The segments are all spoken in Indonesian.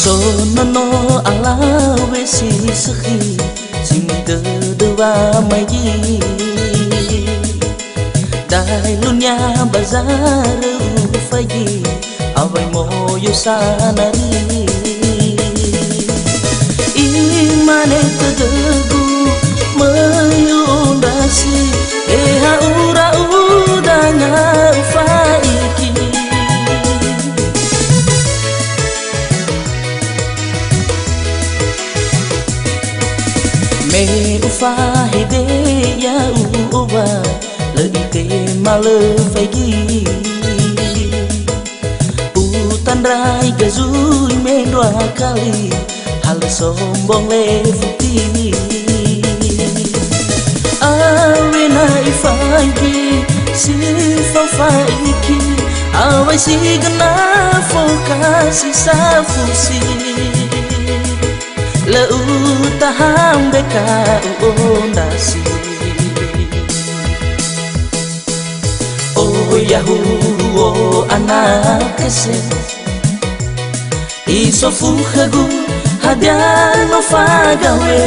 Sonono alawe si sekhi sing kedua maji dai lunya bazar ufagi awai moyo sanari imane tegegu mayundasi eha ura udanya faiki me ufahide ya uwa leite male faiki utan rai gazui me dua kali hal sombong le futi awena ifagi si faiki awai si gena fokasi safusi le utaham beka ondasi oh yahu oh anak kese iso fuhagu hadiano fagawe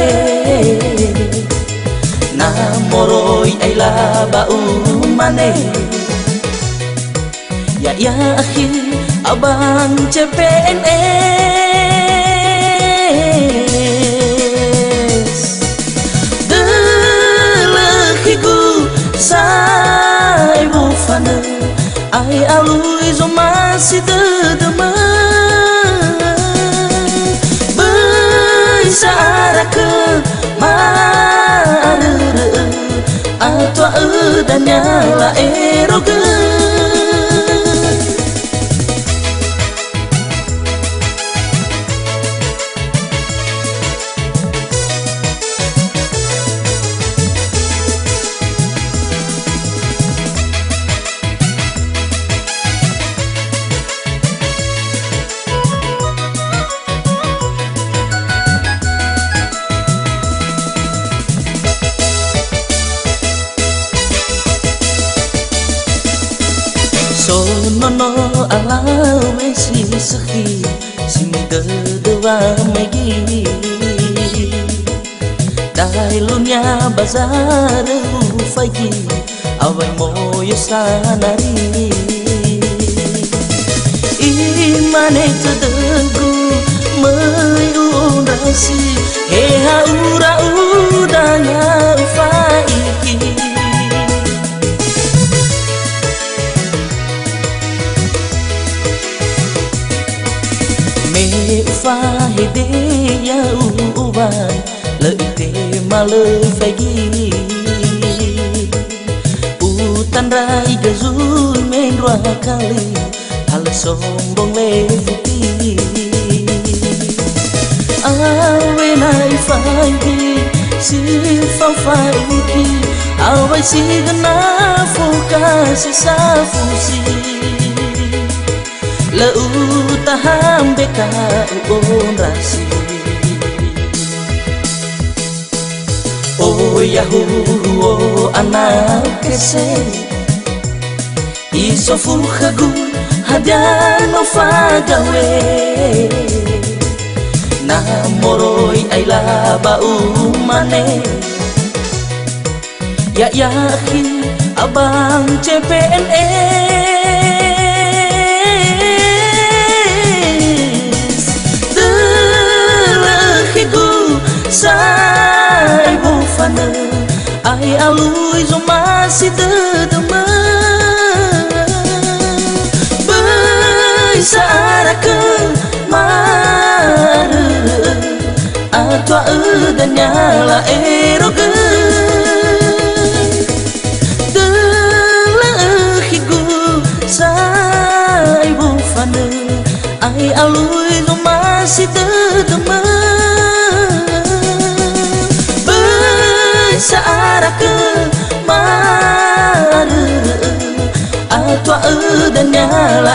namoroi aila bau mane ya akhi abang CPNS delekigu sai bufana ai alui zo masih dedema saraka marere atwa udanya la eroge Sonono alawe si sekhi sing kedua megi dai lunya bazar ufagi awai moyo sanari imane tegegu mayundasi heha ura udanya faiki fahide ya uwan leite male fagi utan rai gazui main dua kali hal sombong le futi awena fagi si faiki awai si gena fokasi safusi le utaham beka ondasi oh yahu oh anak kese iso fuhagu hadiano fagawe namoroi aila bau mane ya akhi abang CPNS sai bufana ai alui zo masih dedema bai saraka marere atwa udanya la eroge delekigu sai bufana ai alui zo masih dedema saraka marere atwa udanya la